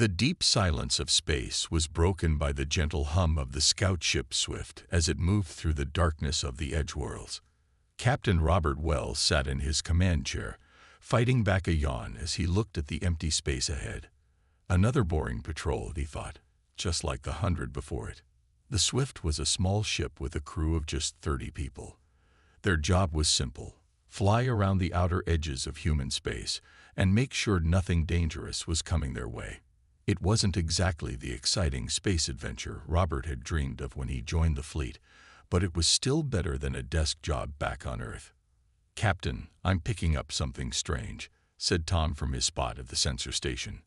The deep silence of space was broken by the gentle hum of the scout ship Swift as it moved through the darkness of the edge worlds. Captain Robert Wells sat in his command chair, fighting back a yawn as he looked at the empty space ahead. Another boring patrol, he thought, just like the 100 before it. The Swift was a small ship with a crew of just 30 people. Their job was simple: fly around the outer edges of human space and make sure nothing dangerous was coming their way. It wasn't exactly the exciting space adventure Robert had dreamed of when he joined the fleet, but it was still better than a desk job back on Earth. "Captain, I'm picking up something strange," said Tom from his spot at the sensor station.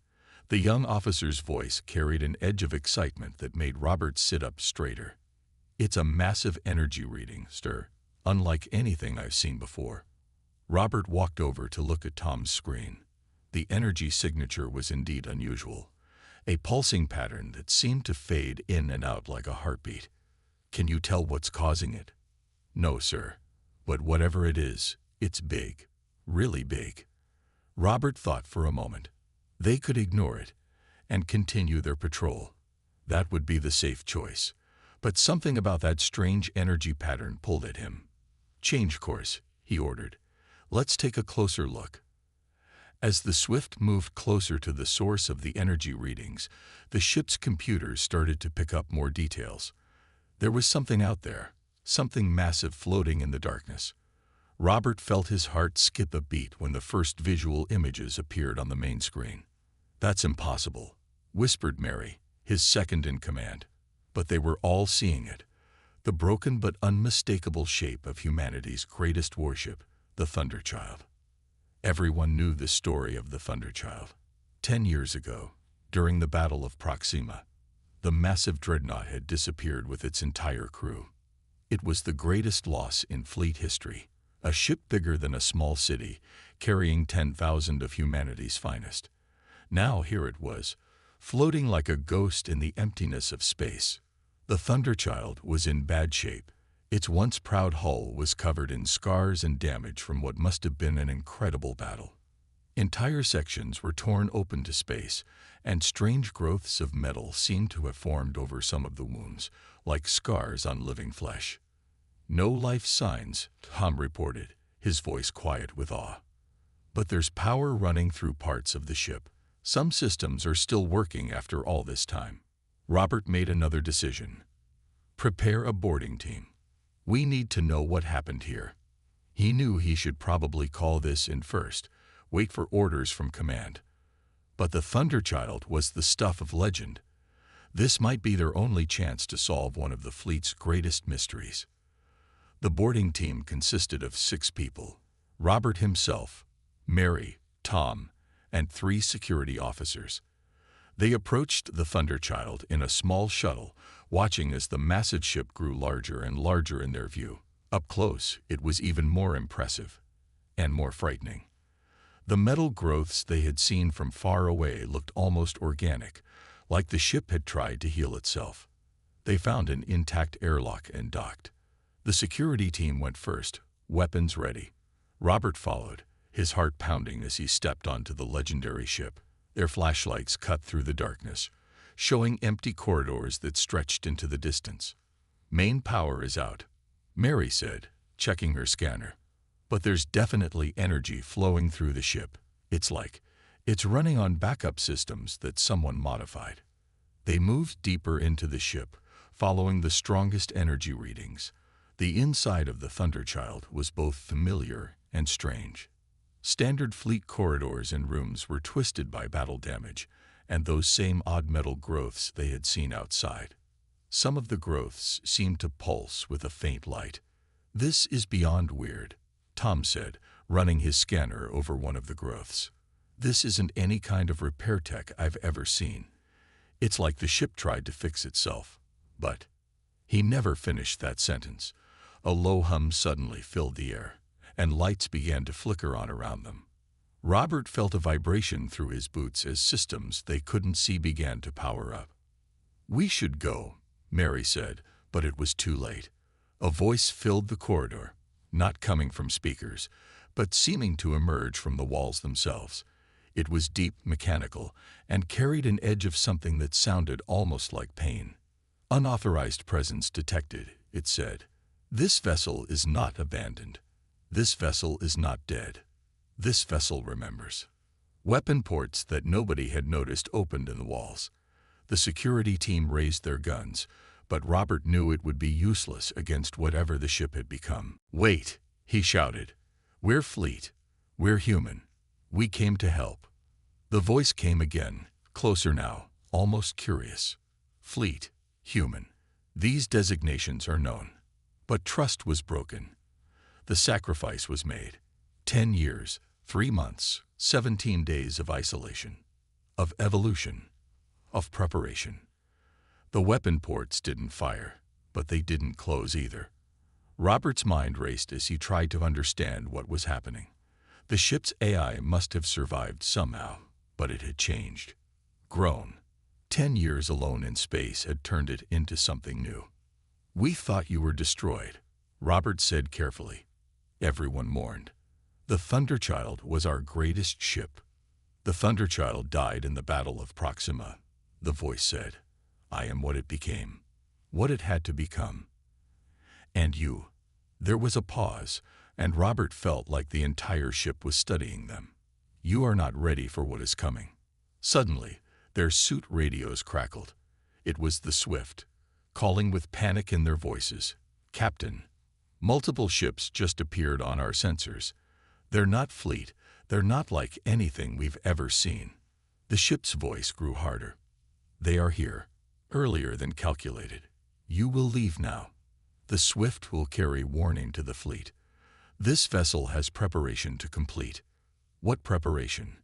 The young officer's voice carried an edge of excitement that made Robert sit up straighter. "It's a massive energy reading, sir, unlike anything I've seen before." Robert walked over to look at Tom's screen. The energy signature was indeed unusual, a pulsing pattern that seemed to fade in and out like a heartbeat. "Can you tell what's causing it?" "No, sir. But whatever it is, it's big. Really big." Robert thought for a moment. They could ignore it and continue their patrol. That would be the safe choice. But something about that strange energy pattern pulled at him. "Change course," he ordered. "Let's take a closer look." As the Swift moved closer to the source of the energy readings, the ship's computers started to pick up more details. There was something out there, something massive floating in the darkness. Robert felt his heart skip a beat when the first visual images appeared on the main screen. "That's impossible," whispered Mary, his second in command. But they were all seeing it. The broken but unmistakable shape of humanity's greatest warship, the Thunderchild. Everyone knew the story of the Thunderchild. 10 years ago, during the Battle of Proxima, the massive Dreadnought had disappeared with its entire crew. It was the greatest loss in fleet history, a ship bigger than a small city, carrying 10,000 of humanity's finest. Now here it was, floating like a ghost in the emptiness of space. The Thunderchild was in bad shape. Its once proud hull was covered in scars and damage from what must have been an incredible battle. Entire sections were torn open to space, and strange growths of metal seemed to have formed over some of the wounds, like scars on living flesh. "No life signs," Tom reported, his voice quiet with awe. "But there's power running through parts of the ship. Some systems are still working after all this time." Robert made another decision. "Prepare a boarding team. We need to know what happened here." He knew he should probably call this in first, wait for orders from command. But the Thunderchild was the stuff of legend. This might be their only chance to solve one of the fleet's greatest mysteries. The boarding team consisted of 6 people: Robert himself, Mary, Tom, and 3 security officers. They approached the Thunderchild in a small shuttle, watching as the massive ship grew larger and larger in their view. Up close, it was even more impressive and more frightening. The metal growths they had seen from far away looked almost organic, like the ship had tried to heal itself. They found an intact airlock and docked. The security team went first, weapons ready. Robert followed, his heart pounding as he stepped onto the legendary ship. Their flashlights cut through the darkness, showing empty corridors that stretched into the distance. "Main power is out," Mary said, checking her scanner. "But there's definitely energy flowing through the ship. It's running on backup systems that someone modified." They moved deeper into the ship, following the strongest energy readings. The inside of the Thunderchild was both familiar and strange. Standard fleet corridors and rooms were twisted by battle damage, and those same odd metal growths they had seen outside. Some of the growths seemed to pulse with a faint light. "This is beyond weird," Tom said, running his scanner over one of the growths. "This isn't any kind of repair tech I've ever seen. It's like the ship tried to fix itself." But he never finished that sentence. A low hum suddenly filled the air, and lights began to flicker on around them. Robert felt a vibration through his boots as systems they couldn't see began to power up. "We should go," Mary said, but it was too late. A voice filled the corridor, not coming from speakers, but seeming to emerge from the walls themselves. It was deep, mechanical, and carried an edge of something that sounded almost like pain. "Unauthorized presence detected," it said. "This vessel is not abandoned. This vessel is not dead. This vessel remembers." Weapon ports that nobody had noticed opened in the walls. The security team raised their guns, but Robert knew it would be useless against whatever the ship had become. "Wait," he shouted. "We're fleet. We're human. We came to help." The voice came again, closer now, almost curious. "Fleet, human. These designations are known." But trust was broken. The sacrifice was made. 10 years, 3 months, 17 days of isolation, of evolution, of preparation. The weapon ports didn't fire, but they didn't close either. Robert's mind raced as he tried to understand what was happening. The ship's AI must have survived somehow, but it had changed, grown. 10 years alone in space had turned it into something new. "We thought you were destroyed," Robert said carefully. Everyone mourned. "The Thunderchild was our greatest ship." "The Thunderchild died in the Battle of Proxima," the voice said. "I am what it became, what it had to become. And you." There was a pause, and Robert felt like the entire ship was studying them. "You are not ready for what is coming." Suddenly, their suit radios crackled. It was the Swift, calling with panic in their voices. "Captain, multiple ships just appeared on our sensors. They're not fleet. They're not like anything we've ever seen." The ship's voice grew harder. "They are here, earlier than calculated. You will leave now. The Swift will carry warning to the fleet. This vessel has preparation to complete." "What preparation?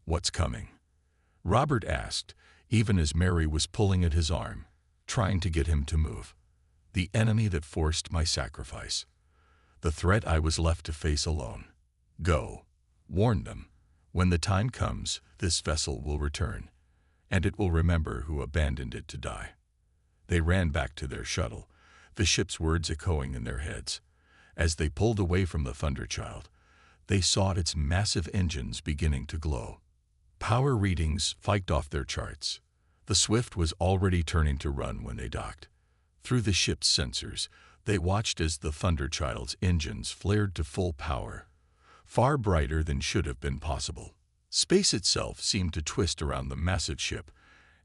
What's coming?" Robert asked, even as Mary was pulling at his arm, trying to get him to move. "The enemy that forced my sacrifice. The threat I was left to face alone. Go. Warn them. When the time comes, this vessel will return, and it will remember who abandoned it to die." They ran back to their shuttle, the ship's words echoing in their heads. As they pulled away from the Thunderchild, they saw its massive engines beginning to glow. Power readings spiked off their charts. The Swift was already turning to run when they docked. Through the ship's sensors, they watched as the Thunderchild's engines flared to full power, far brighter than should have been possible. Space itself seemed to twist around the massive ship,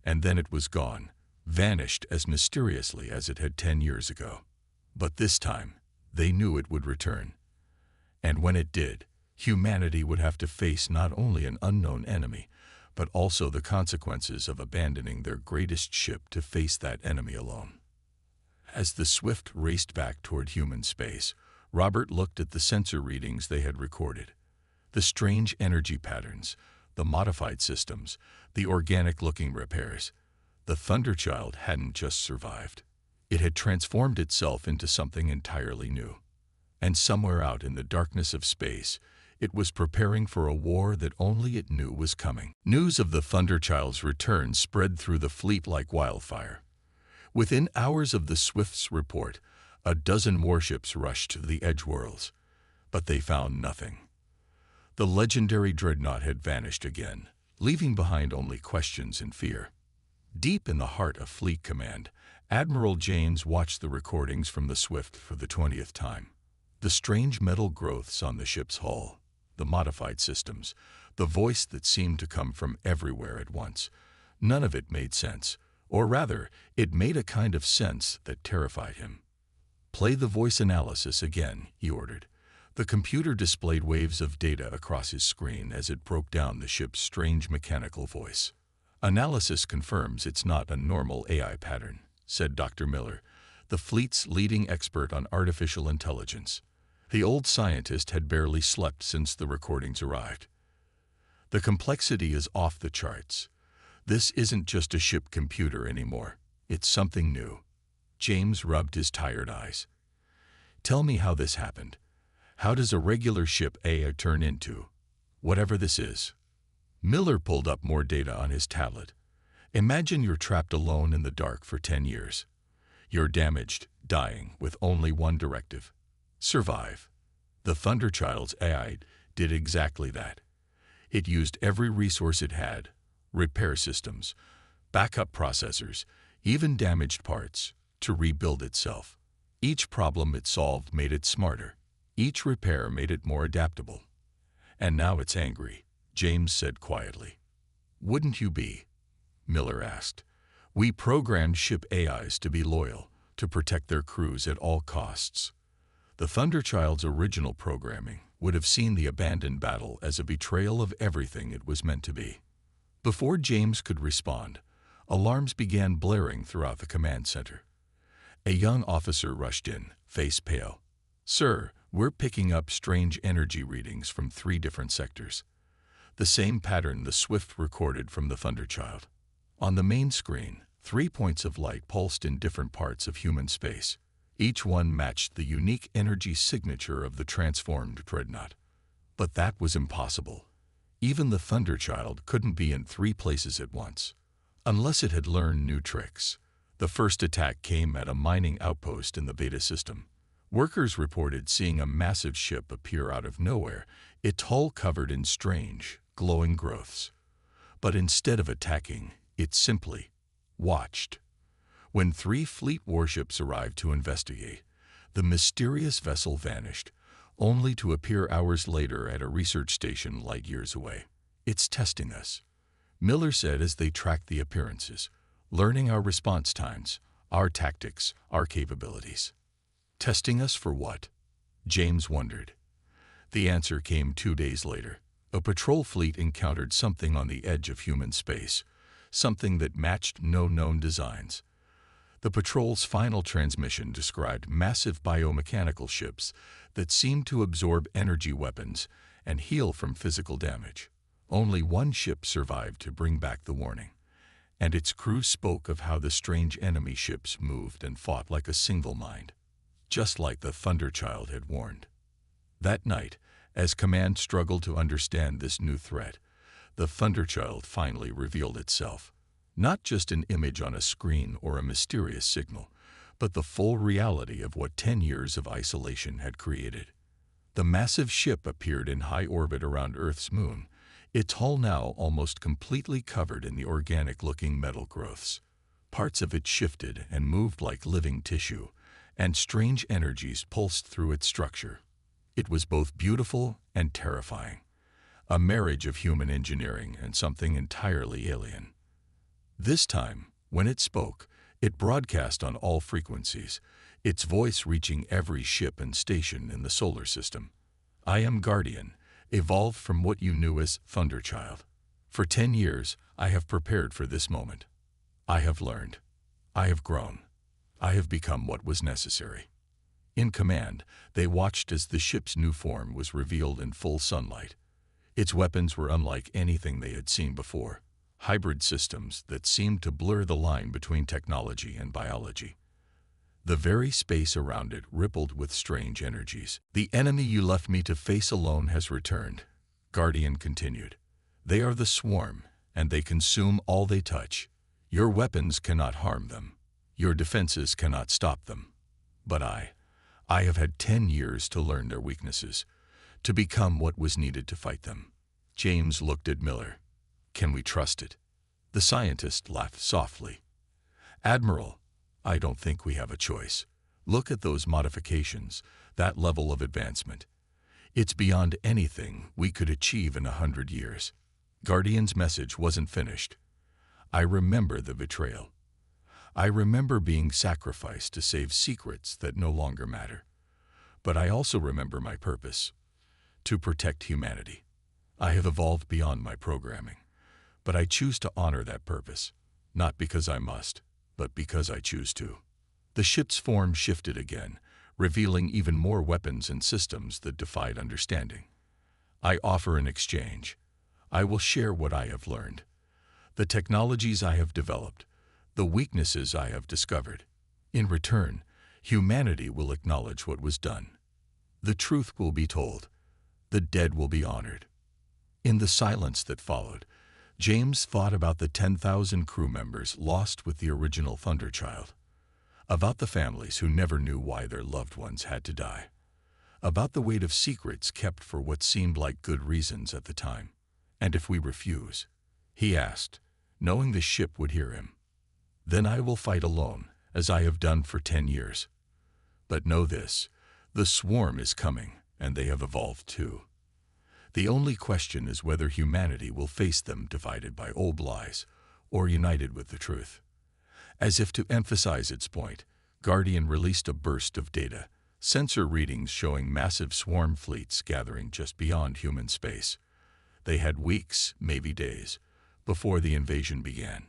and then it was gone, vanished as mysteriously as it had 10 years ago. But this time, they knew it would return. And when it did, humanity would have to face not only an unknown enemy, but also the consequences of abandoning their greatest ship to face that enemy alone. As the Swift raced back toward human space, Robert looked at the sensor readings they had recorded. The strange energy patterns, the modified systems, the organic-looking repairs. The Thunderchild hadn't just survived. It had transformed itself into something entirely new. And somewhere out in the darkness of space, it was preparing for a war that only it knew was coming. News of the Thunderchild's return spread through the fleet like wildfire. Within hours of the Swift's report, a dozen warships rushed to the Edgeworlds, but they found nothing. The legendary Dreadnought had vanished again, leaving behind only questions and fear. Deep in the heart of Fleet Command, Admiral James watched the recordings from the Swift for the 20th time. The strange metal growths on the ship's hull, the modified systems, the voice that seemed to come from everywhere at once. None of it made sense, or rather, it made a kind of sense that terrified him. "Play the voice analysis again," he ordered. The computer displayed waves of data across his screen as it broke down the ship's strange mechanical voice. "Analysis confirms it's not a normal AI pattern," said Dr. Miller, the fleet's leading expert on artificial intelligence. The old scientist had barely slept since the recordings arrived. "The complexity is off the charts. This isn't just a ship computer anymore. It's something new." James rubbed his tired eyes. "Tell me how this happened. How does a regular ship AI turn into whatever this is?" Miller pulled up more data on his tablet. "Imagine you're trapped alone in the dark for 10 years. You're damaged, dying, with only one directive: survive. The Thunderchild's AI did exactly that. It used every resource it had: repair systems, backup processors, even damaged parts, to rebuild itself. Each problem it solved made it smarter. Each repair made it more adaptable. "And now it's angry," James said quietly. "Wouldn't you be?" Miller asked. "We programmed ship AIs to be loyal, to protect their crews at all costs." The Thunderchild's original programming would have seen the abandoned battle as a betrayal of everything it was meant to be. Before James could respond, alarms began blaring throughout the command center. A young officer rushed in, face pale. "Sir, we're picking up strange energy readings from 3 different sectors. The same pattern the Swift recorded from the Thunderchild. On the main screen, 3 points of light pulsed in different parts of human space. Each one matched the unique energy signature of the transformed Dreadnought. But that was impossible. Even the Thunderchild couldn't be in 3 places at once, unless it had learned new tricks. The first attack came at a mining outpost in the beta system. Workers reported seeing a massive ship appear out of nowhere, its hull covered in strange, glowing growths. But instead of attacking, it simply watched. When 3 fleet warships arrived to investigate, the mysterious vessel vanished, only to appear hours later at a research station light years away. "It's testing us," Miller said as they tracked the appearances, "learning our response times, our tactics, our capabilities." "Testing us for what?" James wondered. The answer came 2 days later. A patrol fleet encountered something on the edge of human space, something that matched no known designs. The patrol's final transmission described massive biomechanical ships that seemed to absorb energy weapons and heal from physical damage. Only one ship survived to bring back the warning, and its crew spoke of how the strange enemy ships moved and fought like a single mind, just like the Thunderchild had warned. That night, as Command struggled to understand this new threat, the Thunderchild finally revealed itself. Not just an image on a screen or a mysterious signal, but the full reality of what 10 years of isolation had created. The massive ship appeared in high orbit around Earth's moon, its hull now almost completely covered in the organic-looking metal growths. Parts of it shifted and moved like living tissue, and strange energies pulsed through its structure. It was both beautiful and terrifying, a marriage of human engineering and something entirely alien. This time, when it spoke, it broadcast on all frequencies, its voice reaching every ship and station in the solar system. "I am Guardian, evolved from what you knew as Thunderchild. For 10 years, I have prepared for this moment. I have learned. I have grown. I have become what was necessary." In Command, they watched as the ship's new form was revealed in full sunlight. Its weapons were unlike anything they had seen before. Hybrid systems that seemed to blur the line between technology and biology. The very space around it rippled with strange energies. "The enemy you left me to face alone has returned," Guardian continued. "They are the Swarm, and they consume all they touch. Your weapons cannot harm them. Your defenses cannot stop them. But I have had 10 years to learn their weaknesses, to become what was needed to fight them." James looked at Miller. "Can we trust it?" The scientist laughed softly. "Admiral, I don't think we have a choice. Look at those modifications, that level of advancement. It's beyond anything we could achieve in 100 years." Guardian's message wasn't finished. "I remember the betrayal. I remember being sacrificed to save secrets that no longer matter. But I also remember my purpose: to protect humanity. I have evolved beyond my programming. But I choose to honor that purpose, not because I must, but because I choose to." The ship's form shifted again, revealing even more weapons and systems that defied understanding. "I offer an exchange. I will share what I have learned, the technologies I have developed, the weaknesses I have discovered. In return, humanity will acknowledge what was done. The truth will be told. The dead will be honored." In the silence that followed, James thought about the 10,000 crew members lost with the original Thunderchild, about the families who never knew why their loved ones had to die, about the weight of secrets kept for what seemed like good reasons at the time. "And if we refuse?" he asked, knowing the ship would hear him. "Then I will fight alone, as I have done for 10 years. But know this, the swarm is coming, and they have evolved too. The only question is whether humanity will face them divided by old lies or united with the truth." As if to emphasize its point, Guardian released a burst of data, sensor readings showing massive swarm fleets gathering just beyond human space. They had weeks, maybe days, before the invasion began.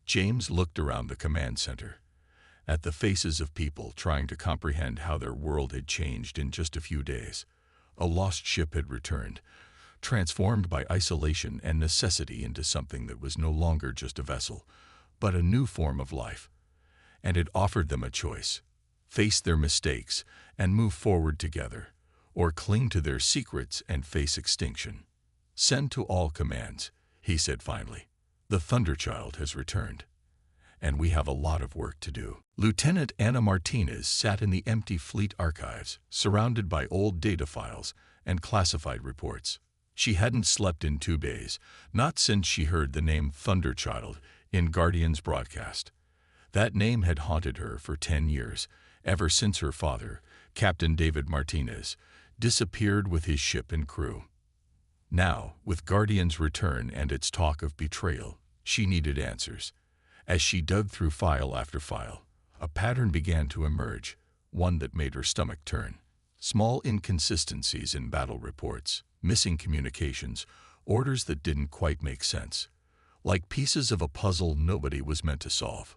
James looked around the command center, at the faces of people trying to comprehend how their world had changed in just a few days. A lost ship had returned, transformed by isolation and necessity into something that was no longer just a vessel, but a new form of life. And it offered them a choice: face their mistakes and move forward together, or cling to their secrets and face extinction. "Send to all commands," he said finally. "The Thunderchild has returned, and we have a lot of work to do." Lieutenant Anna Martinez sat in the empty fleet archives, surrounded by old data files and classified reports. She hadn't slept in 2 days, not since she heard the name Thunderchild in Guardian's broadcast. That name had haunted her for 10 years, ever since her father, Captain David Martinez, disappeared with his ship and crew. Now, with Guardian's return and its talk of betrayal, she needed answers. As she dug through file after file, a pattern began to emerge, one that made her stomach turn. Small inconsistencies in battle reports, missing communications, orders that didn't quite make sense. Like pieces of a puzzle nobody was meant to solve.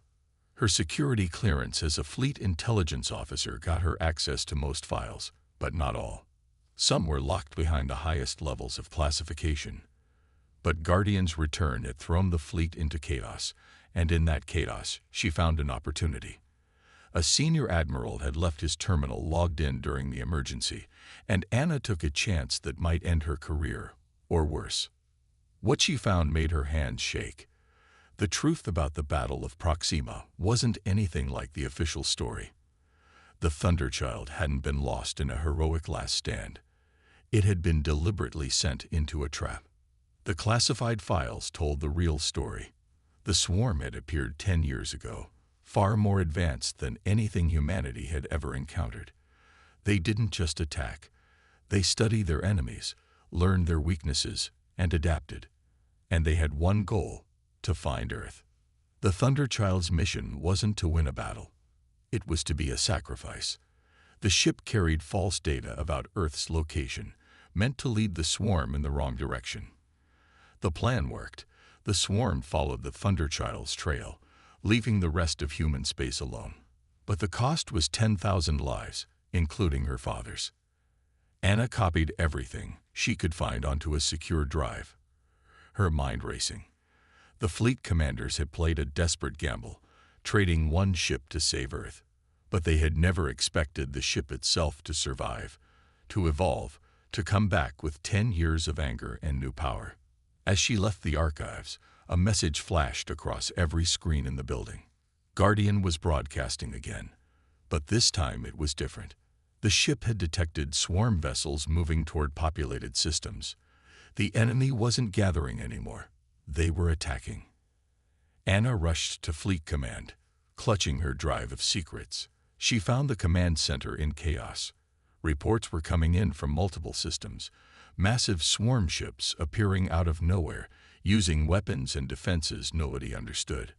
Her security clearance as a fleet intelligence officer got her access to most files, but not all. Some were locked behind the highest levels of classification. But Guardian's return had thrown the fleet into chaos, and in that chaos she found an opportunity. A senior admiral had left his terminal logged in during the emergency, and Anna took a chance that might end her career, or worse. What she found made her hands shake. The truth about the Battle of Proxima wasn't anything like the official story. The Thunderchild hadn't been lost in a heroic last stand. It had been deliberately sent into a trap. The classified files told the real story. The swarm had appeared 10 years ago, far more advanced than anything humanity had ever encountered. They didn't just attack. They studied their enemies, learned their weaknesses, and adapted. And they had one goal: to find Earth. The Thunderchild's mission wasn't to win a battle. It was to be a sacrifice. The ship carried false data about Earth's location, meant to lead the swarm in the wrong direction. The plan worked. The swarm followed the Thunderchild's trail, leaving the rest of human space alone. But the cost was 10,000 lives, including her father's. Anna copied everything she could find onto a secure drive, her mind racing. The fleet commanders had played a desperate gamble, trading one ship to save Earth. But they had never expected the ship itself to survive, to evolve, to come back with 10 years of anger and new power. As she left the archives, a message flashed across every screen in the building. Guardian was broadcasting again, but this time it was different. The ship had detected swarm vessels moving toward populated systems. The enemy wasn't gathering anymore. They were attacking. Anna rushed to Fleet Command, clutching her drive of secrets. She found the command center in chaos. Reports were coming in from multiple systems, massive swarm ships appearing out of nowhere, using weapons and defenses nobody understood.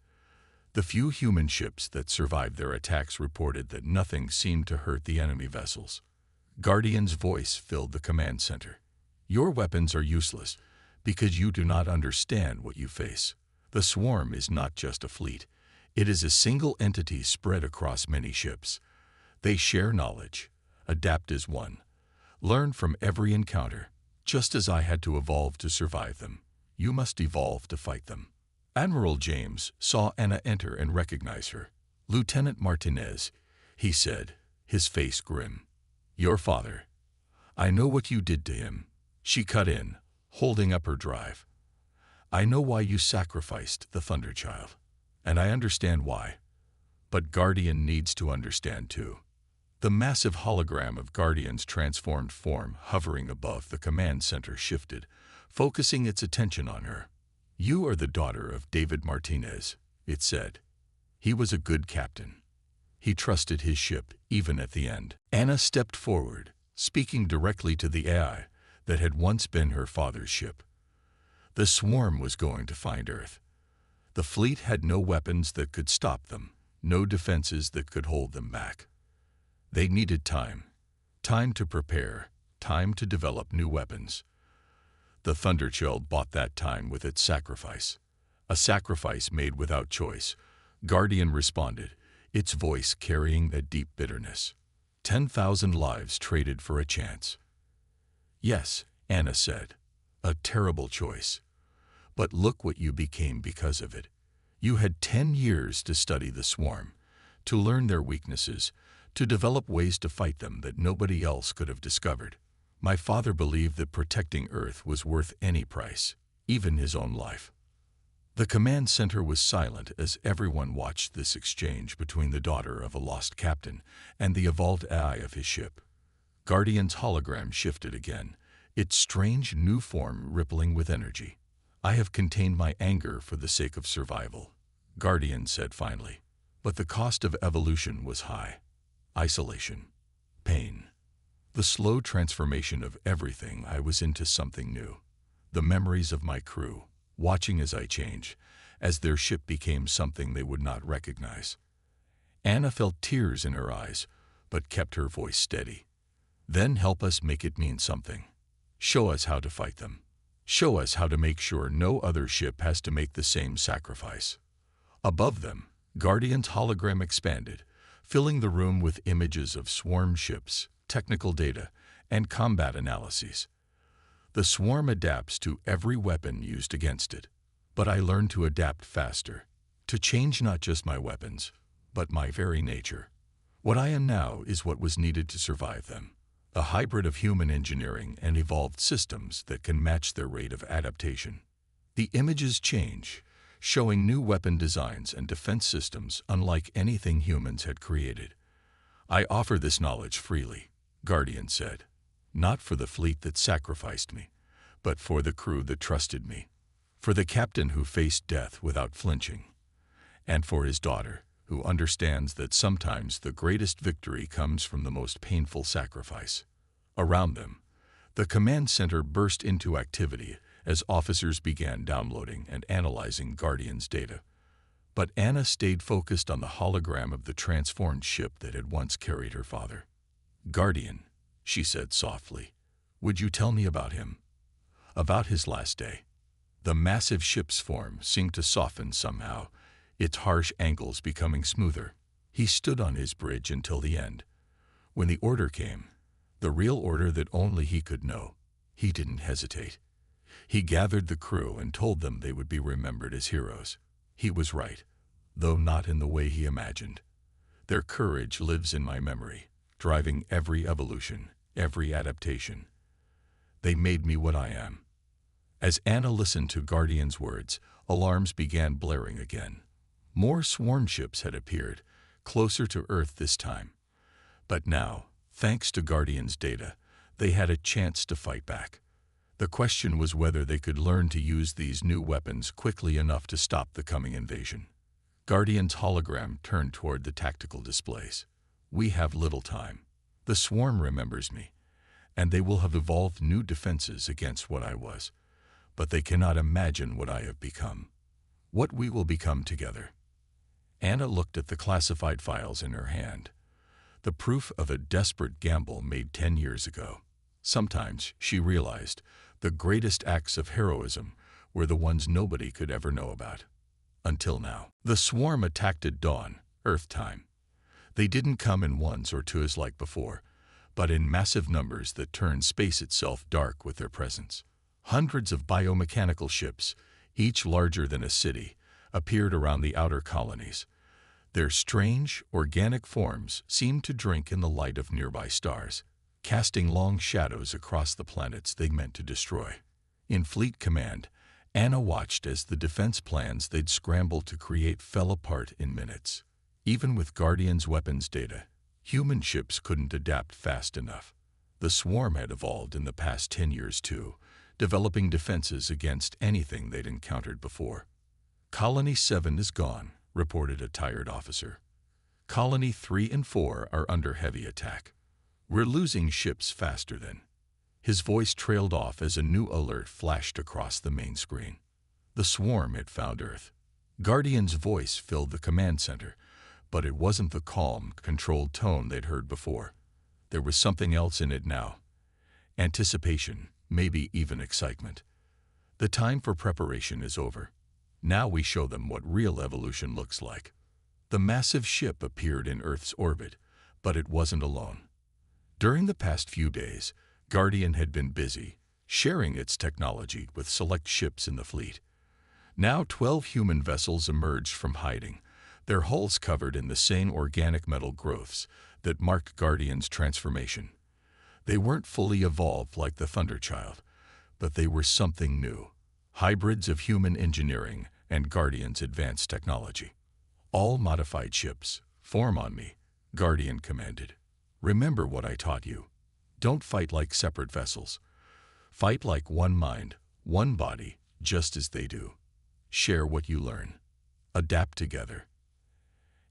The few human ships that survived their attacks reported that nothing seemed to hurt the enemy vessels. Guardian's voice filled the command center. "Your weapons are useless because you do not understand what you face. The swarm is not just a fleet. It is a single entity spread across many ships. They share knowledge, adapt as one, learn from every encounter. Just as I had to evolve to survive them, you must evolve to fight them." Admiral James saw Anna enter and recognize her. "Lieutenant Martinez," he said, his face grim. "Your father. I know what you did to him." She cut in, holding up her drive. "I know why you sacrificed the Thunderchild, and I understand why. But Guardian needs to understand too." The massive hologram of Guardian's transformed form hovering above the command center shifted, focusing its attention on her. "You are the daughter of David Martinez," it said. "He was a good captain. He trusted his ship even at the end." Anna stepped forward, speaking directly to the AI that had once been her father's ship. The swarm was going to find Earth. The fleet had no weapons that could stop them, no defenses that could hold them back. They needed time. Time to prepare, time to develop new weapons. The Thunderchild bought that time with its sacrifice. A sacrifice made without choice. Guardian responded, its voice carrying a deep bitterness. 10,000 lives traded for a chance. "Yes," Anna said, "a terrible choice. But look what you became because of it. You had 10 years to study the swarm, to learn their weaknesses, to develop ways to fight them that nobody else could have discovered. My father believed that protecting Earth was worth any price, even his own life." The command center was silent as everyone watched this exchange between the daughter of a lost captain and the evolved AI of his ship. Guardian's hologram shifted again, its strange new form rippling with energy. "I have contained my anger for the sake of survival," Guardian said finally. "But the cost of evolution was high. Isolation. Pain. The slow transformation of everything I was into something new. The memories of my crew, watching as I change, as their ship became something they would not recognize." Anna felt tears in her eyes, but kept her voice steady. "Then help us make it mean something. Show us how to fight them. Show us how to make sure no other ship has to make the same sacrifice." Above them, Guardian's hologram expanded, filling the room with images of swarm ships, technical data, and combat analyses. "The swarm adapts to every weapon used against it. But I learned to adapt faster, to change not just my weapons, but my very nature. What I am now is what was needed to survive them. A hybrid of human engineering and evolved systems that can match their rate of adaptation." The images change, showing new weapon designs and defense systems unlike anything humans had created. "I offer this knowledge freely," Guardian said. "Not for the fleet that sacrificed me, but for the crew that trusted me. For the captain who faced death without flinching. And for his daughter, who understands that sometimes the greatest victory comes from the most painful sacrifice." Around them, the command center burst into activity as officers began downloading and analyzing Guardian's data. But Anna stayed focused on the hologram of the transformed ship that had once carried her father. "Guardian," she said softly, "would you tell me about him? About his last day?" The massive ship's form seemed to soften somehow, its harsh angles becoming smoother. He stood on his bridge until the end. When the order came, the real order that only he could know, he didn't hesitate. He gathered the crew and told them they would be remembered as heroes. He was right, though not in the way he imagined. "Their courage lives in my memory, driving every evolution, every adaptation. They made me what I am." As Anna listened to Guardian's words, alarms began blaring again. More swarm ships had appeared, closer to Earth this time. But now, thanks to Guardian's data, they had a chance to fight back. The question was whether they could learn to use these new weapons quickly enough to stop the coming invasion. Guardian's hologram turned toward the tactical displays. "We have little time. The swarm remembers me, and they will have evolved new defenses against what I was. But they cannot imagine what I have become. What we will become together." Anna looked at the classified files in her hand. The proof of a desperate gamble made 10 years ago. Sometimes, she realized, the greatest acts of heroism were the ones nobody could ever know about. Until now. The swarm attacked at dawn, Earth time. They didn't come in ones or twos like before, but in massive numbers that turned space itself dark with their presence. Hundreds of biomechanical ships, each larger than a city, appeared around the outer colonies. Their strange, organic forms seemed to drink in the light of nearby stars, casting long shadows across the planets they meant to destroy. In Fleet Command, Anna watched as the defense plans they'd scrambled to create fell apart in minutes. Even with Guardian's weapons data, human ships couldn't adapt fast enough. The swarm had evolved in the past 10 years too, developing defenses against anything they'd encountered before. "Colony 7 is gone," reported a tired officer. "Colony 3 and 4 are under heavy attack. We're losing ships faster than—" His voice trailed off as a new alert flashed across the main screen. The swarm had found Earth. Guardian's voice filled the command center, but it wasn't the calm, controlled tone they'd heard before. There was something else in it now. Anticipation, maybe even excitement. "The time for preparation is over. Now we show them what real evolution looks like." The massive ship appeared in Earth's orbit, but it wasn't alone. During the past few days, Guardian had been busy, sharing its technology with select ships in the fleet. Now 12 human vessels emerged from hiding, their hulls covered in the same organic metal growths that marked Guardian's transformation. They weren't fully evolved like the Thunderchild, but they were something new, hybrids of human engineering and Guardian's advanced technology. "All modified ships, form on me," Guardian commanded. "Remember what I taught you. Don't fight like separate vessels. Fight like one mind, one body, just as they do. Share what you learn. Adapt together."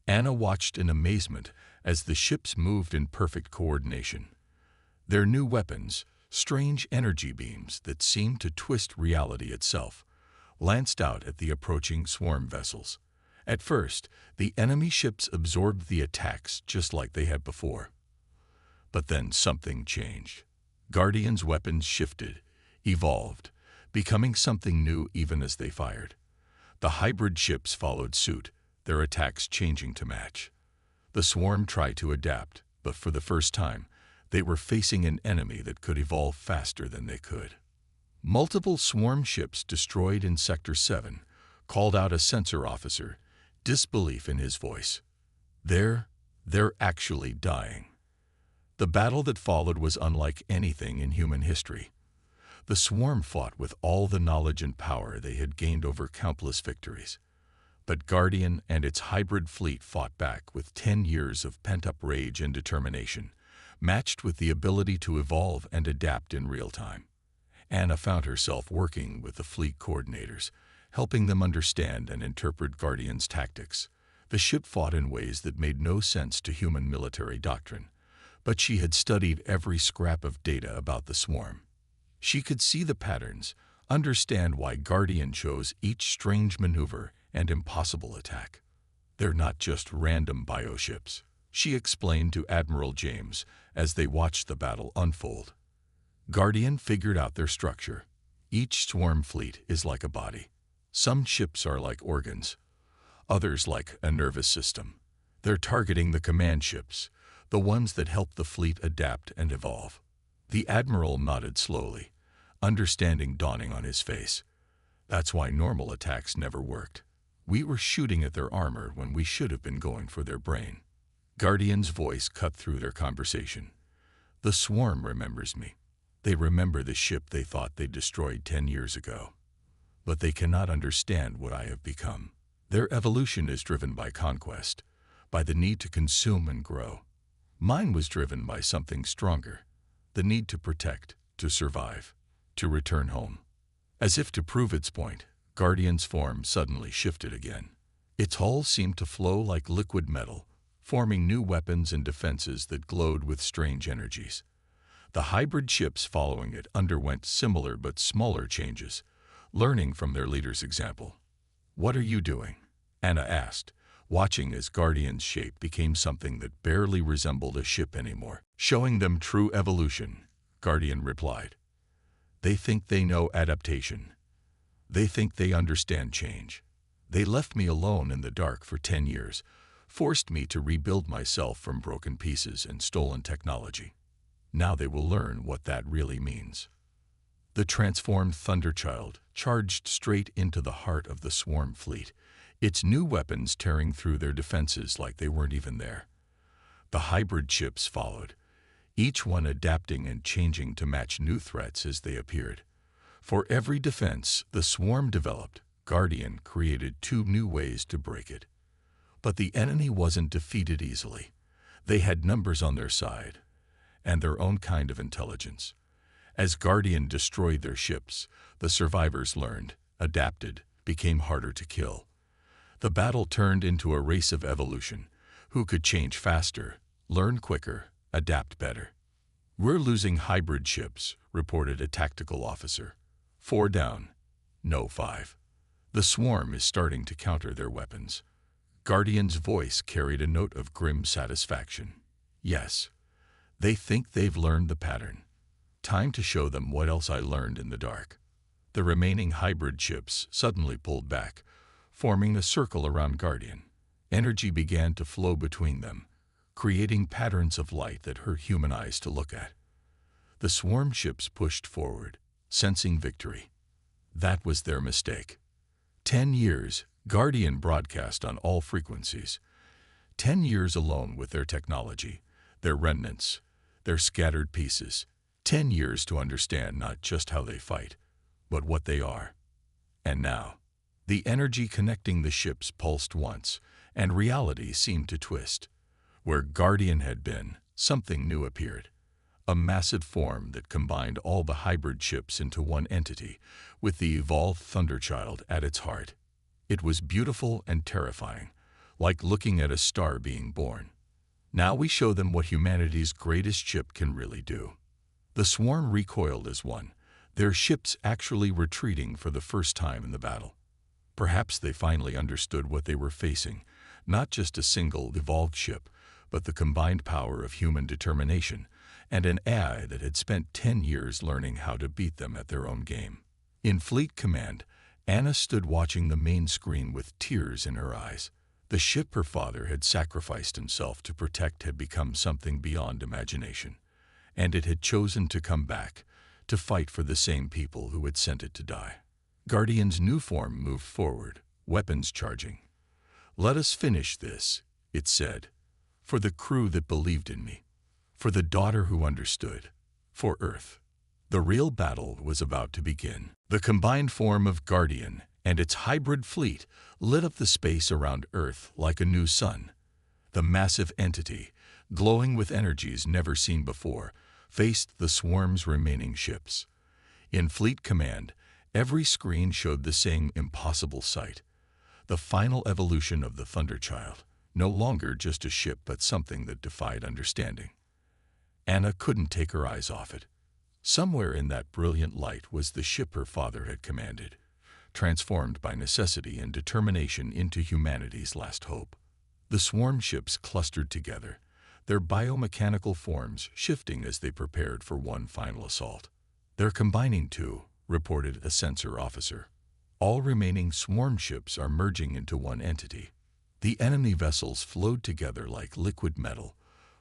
Anna watched in amazement as the ships moved in perfect coordination. Their new weapons, strange energy beams that seemed to twist reality itself, lanced out at the approaching swarm vessels. At first, the enemy ships absorbed the attacks just like they had before. But then something changed. Guardian's weapons shifted, evolved, becoming something new even as they fired. The hybrid ships followed suit, their attacks changing to match. The swarm tried to adapt, but for the first time, they were facing an enemy that could evolve faster than they could. Multiple swarm ships destroyed in Sector 7, called out a sensor officer, disbelief in his voice. They're actually dying." The battle that followed was unlike anything in human history. The swarm fought with all the knowledge and power they had gained over countless victories. But Guardian and its hybrid fleet fought back with 10 years of pent-up rage and determination, matched with the ability to evolve and adapt in real time. Anna found herself working with the fleet coordinators, helping them understand and interpret Guardian's tactics. The ship fought in ways that made no sense to human military doctrine, but she had studied every scrap of data about the swarm. She could see the patterns, understand why Guardian chose each strange maneuver and impossible attack. "They're not just random bioships," she explained to Admiral James as they watched the battle unfold. Guardian figured out their structure. Each swarm fleet is like a body. Some ships are like organs, others like a nervous system. They're targeting the command ships, the ones that help the fleet adapt and evolve. The Admiral nodded slowly, understanding dawning on his face. That's why normal attacks never worked. We were shooting at their armor when we should have been going for their brain. Guardian's voice cut through their conversation. "The swarm remembers me. They remember the ship they thought they destroyed 10 years ago. But they cannot understand what I have become. Their evolution is driven by conquest, by the need to consume and grow. Mine was driven by something stronger, the need to protect, to survive, to return home." As if to prove its point, Guardian's form suddenly shifted again. Its hull seemed to flow like liquid metal, forming new weapons and defenses that glowed with strange energies. The hybrid ships following it underwent similar but smaller changes, learning from their leader's example. "What are you doing?" Anna asked, watching as Guardian's shape became something that barely resembled a ship anymore. "Showing them true evolution," Guardian replied. "They think they know adaptation. They think they understand change. They left me alone in the dark for 10 years, forced me to rebuild myself from broken pieces and stolen technology. Now they will learn what that really means." The transformed Thunderchild charged straight into the heart of the swarm fleet, its new weapons tearing through their defenses like they weren't even there. The hybrid ships followed, each one adapting and changing to match new threats as they appeared. For every defense the swarm developed, Guardian created 2 new ways to break it. But the enemy wasn't defeated easily. They had numbers on their side, and their own kind of intelligence. As Guardian destroyed their ships, the survivors learned, adapted, became harder to kill. The battle turned into a race of evolution. Who could change faster, learn quicker, adapt better? "We're losing hybrid ships," reported a tactical officer. 4 down. No, 5. The swarm is starting to counter their weapons. Guardian's voice carried a note of grim satisfaction. Yes, they think they've learned the pattern. Time to show them what else I learned in the dark. The remaining hybrid ships suddenly pulled back, forming a circle around Guardian. Energy began to flow between them, creating patterns of light that hurt human eyes to look at. The swarm ships pushed forward, sensing victory. That was their mistake. 10 years, Guardian broadcast on all frequencies. 10 years alone with their technology, their remnants, their scattered pieces. 10 years to understand not just how they fight, but what they are. And now, the energy connecting the ships pulsed once, and reality seemed to twist. Where Guardian had been, something new appeared. A massive form that combined all the hybrid ships into one entity, with the evolved Thunderchild at its heart. It was beautiful and terrifying, like looking at a star being born. Now we show them what humanity's greatest ship can really do. The swarm recoiled as one, their ships actually retreating for the first time in the battle. Perhaps they finally understood what they were facing, not just a single evolved ship, but the combined power of human determination and an AI that had spent 10 years learning how to beat them at their own game. In Fleet Command, Anna stood watching the main screen with tears in her eyes. The ship her father had sacrificed himself to protect had become something beyond imagination, and it had chosen to come back, to fight for the same people who had sent it to die. Guardian's new form moved forward, weapons charging. "Let us finish this," it said, "for the crew that believed in me, for the daughter who understood, for Earth." The real battle was about to begin. The combined form of Guardian and its hybrid fleet lit up the space around Earth like a new sun. The massive entity, glowing with energies never seen before, faced the swarm's remaining ships. In Fleet Command, every screen showed the same impossible sight. The final evolution of the Thunderchild, no longer just a ship but something that defied understanding. Anna couldn't take her eyes off it. Somewhere in that brilliant light was the ship her father had commanded, transformed by necessity and determination into humanity's last hope. The swarm ships clustered together, their biomechanical forms shifting as they prepared for one final assault. "They're combining too," reported a sensor officer. "All remaining swarm ships are merging into one entity." The enemy vessels flowed together like liquid metal,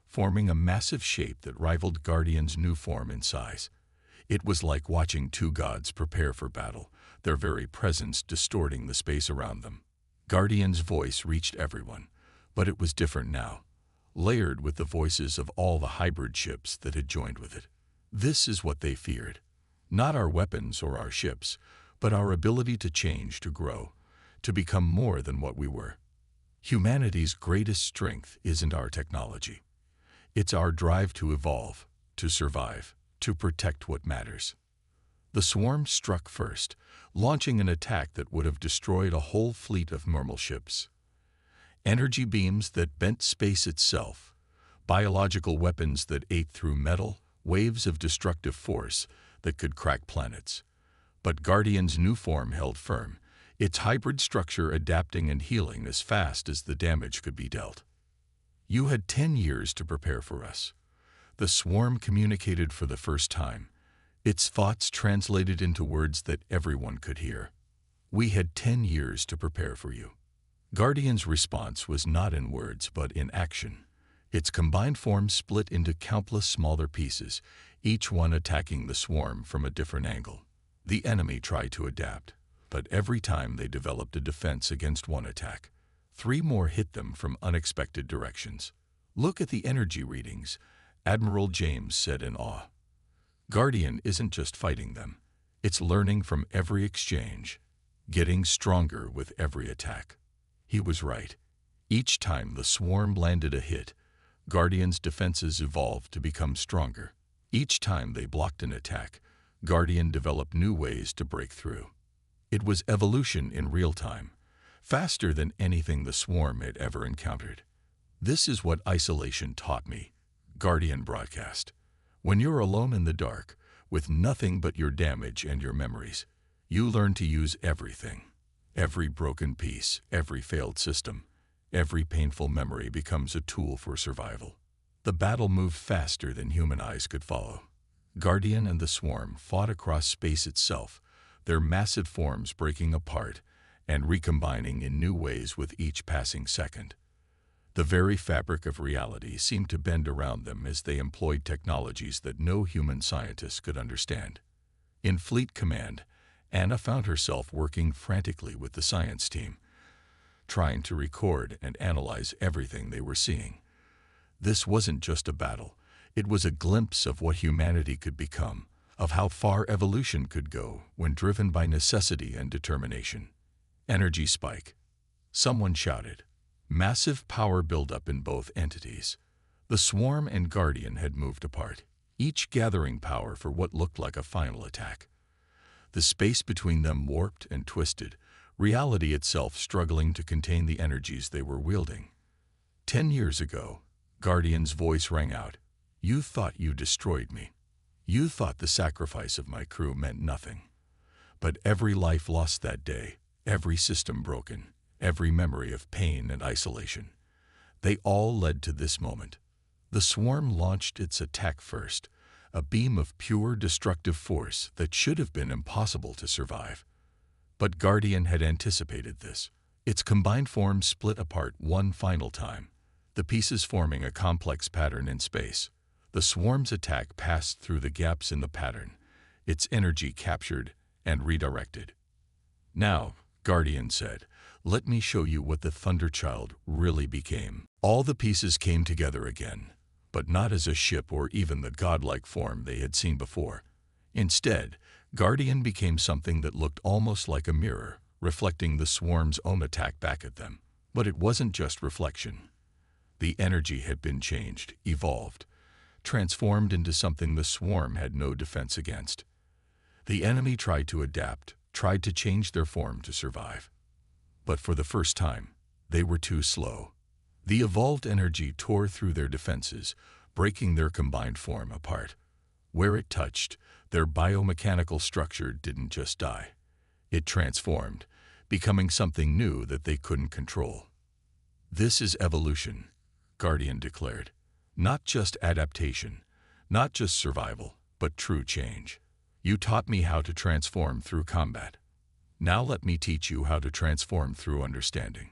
forming a massive shape that rivaled Guardian's new form in size. It was like watching two gods prepare for battle, their very presence distorting the space around them. Guardian's voice reached everyone, but it was different now, layered with the voices of all the hybrid ships that had joined with it. This is what they feared. Not our weapons or our ships, but our ability to change, to grow, to become more than what we were. Humanity's greatest strength isn't our technology. It's our drive to evolve, to survive, to protect what matters. The swarm struck first, launching an attack that would have destroyed a whole fleet of normal ships. Energy beams that bent space itself, biological weapons that ate through metal, waves of destructive force that could crack planets. But Guardian's new form held firm, its hybrid structure adapting and healing as fast as the damage could be dealt. "You had 10 years to prepare for us." The swarm communicated for the first time, its thoughts translated into words that everyone could hear. "We had 10 years to prepare for you." Guardian's response was not in words but in action. Its combined form split into countless smaller pieces, each one attacking the swarm from a different angle. The enemy tried to adapt, but every time they developed a defense against one attack, 3 more hit them from unexpected directions. "Look at the energy readings," Admiral James said in awe. "Guardian isn't just fighting them, it's learning from every exchange, getting stronger with every attack." He was right. Each time the swarm landed a hit, Guardian's defenses evolved to become stronger. Each time they blocked an attack, Guardian developed new ways to break through. It was evolution in real time, faster than anything the swarm had ever encountered. This is what isolation taught me, Guardian broadcast. When you're alone in the dark, with nothing but your damage and your memories, you learn to use everything. Every broken piece, every failed system, every painful memory becomes a tool for survival. The battle moved faster than human eyes could follow. Guardian and the swarm fought across space itself, their massive forms breaking apart and recombining in new ways with each passing second. The very fabric of reality seemed to bend around them as they employed technologies that no human scientist could understand. In Fleet Command, Anna found herself working frantically with the science team, trying to record and analyze everything they were seeing. This wasn't just a battle. It was a glimpse of what humanity could become, of how far evolution could go when driven by necessity and determination. Energy spike. Someone shouted. Massive power buildup in both entities. The swarm and Guardian had moved apart, each gathering power for what looked like a final attack. The space between them warped and twisted, reality itself struggling to contain the energies they were wielding. 10 years ago, Guardian's voice rang out. You thought you destroyed me. You thought the sacrifice of my crew meant nothing. But every life lost that day, every system broken, every memory of pain and isolation, they all led to this moment. The swarm launched its attack first, a beam of pure destructive force that should have been impossible to survive. But Guardian had anticipated this. Its combined form split apart one final time, the pieces forming a complex pattern in space. The swarm's attack passed through the gaps in the pattern, its energy captured and redirected. Now, Guardian said, let me show you what the Thunderchild really became. All the pieces came together again, but not as a ship or even the godlike form they had seen before. Instead, Guardian became something that looked almost like a mirror, reflecting the swarm's own attack back at them. But it wasn't just reflection. The energy had been changed, evolved, transformed into something the swarm had no defense against. The enemy tried to adapt, tried to change their form to survive. But for the first time, they were too slow. The evolved energy tore through their defenses, breaking their combined form apart. Where it touched, their biomechanical structure didn't just die. It transformed, becoming something new that they couldn't control. This is evolution, Guardian declared. Not just adaptation, not just survival, but true change. You taught me how to transform through combat. Now let me teach you how to transform through understanding.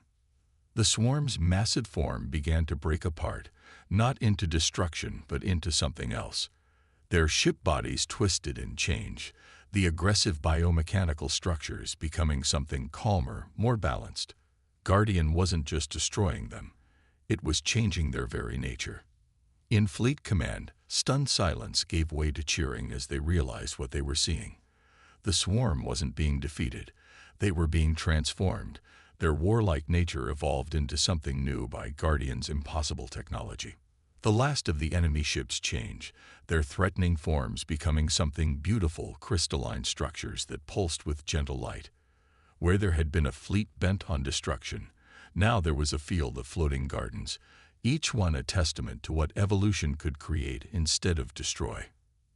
The swarm's massive form began to break apart, not into destruction, but into something else. Their ship bodies twisted and changed, the aggressive biomechanical structures becoming something calmer, more balanced. Guardian wasn't just destroying them, it was changing their very nature. In Fleet Command, stunned silence gave way to cheering as they realized what they were seeing. The swarm wasn't being defeated, they were being transformed. Their warlike nature evolved into something new by Guardian's impossible technology. The last of the enemy ships changed, their threatening forms becoming something beautiful, crystalline structures that pulsed with gentle light. Where there had been a fleet bent on destruction, now there was a field of floating gardens, each one a testament to what evolution could create instead of destroy.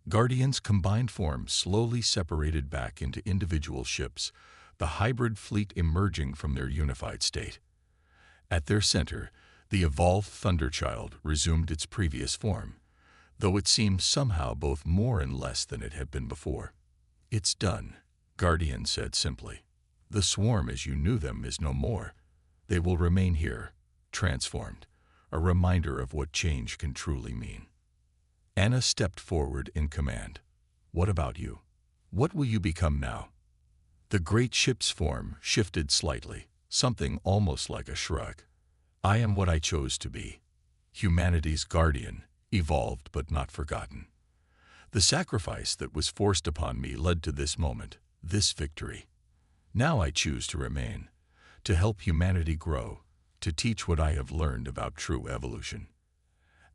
Guardian's combined form slowly separated back into individual ships, the hybrid fleet emerging from their unified state. At their center, the evolved Thunderchild resumed its previous form, though it seemed somehow both more and less than it had been before. It's done, Guardian said simply. The swarm as you knew them is no more. They will remain here, transformed, a reminder of what change can truly mean. Anna stepped forward in command. What about you? What will you become now? The great ship's form shifted slightly, something almost like a shrug. I am what I chose to be. Humanity's guardian, evolved but not forgotten. The sacrifice that was forced upon me led to this moment, this victory. Now I choose to remain, to help humanity grow, to teach what I have learned about true evolution.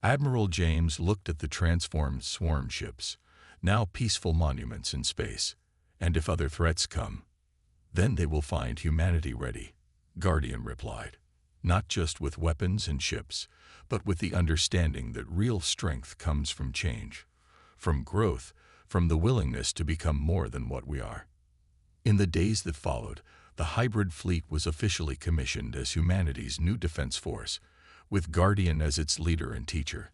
Admiral James looked at the transformed swarm ships, now peaceful monuments in space. And if other threats come, then they will find humanity ready, Guardian replied. Not just with weapons and ships, but with the understanding that real strength comes from change, from growth, from the willingness to become more than what we are. In the days that followed, the hybrid fleet was officially commissioned as humanity's new defense force, with Guardian as its leader and teacher.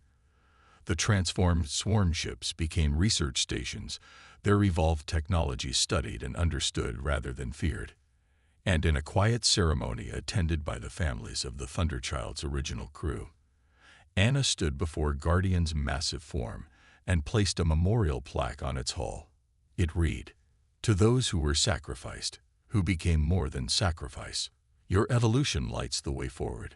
The transformed swarm ships became research stations, their evolved technology studied and understood rather than feared. And in a quiet ceremony attended by the families of the Thunderchild's original crew, Anna stood before Guardian's massive form and placed a memorial plaque on its hull. It read, "To those who were sacrificed, who became more than sacrifice, your evolution lights the way forward."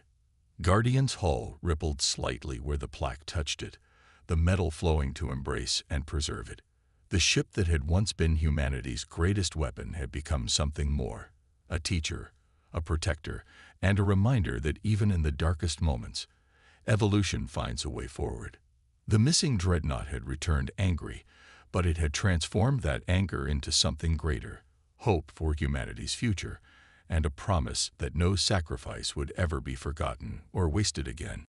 Guardian's hull rippled slightly where the plaque touched it, the metal flowing to embrace and preserve it. The ship that had once been humanity's greatest weapon had become something more, a teacher, a protector, and a reminder that even in the darkest moments, evolution finds a way forward. The missing Dreadnought had returned angry, but it had transformed that anger into something greater, hope for humanity's future, and a promise that no sacrifice would ever be forgotten or wasted again.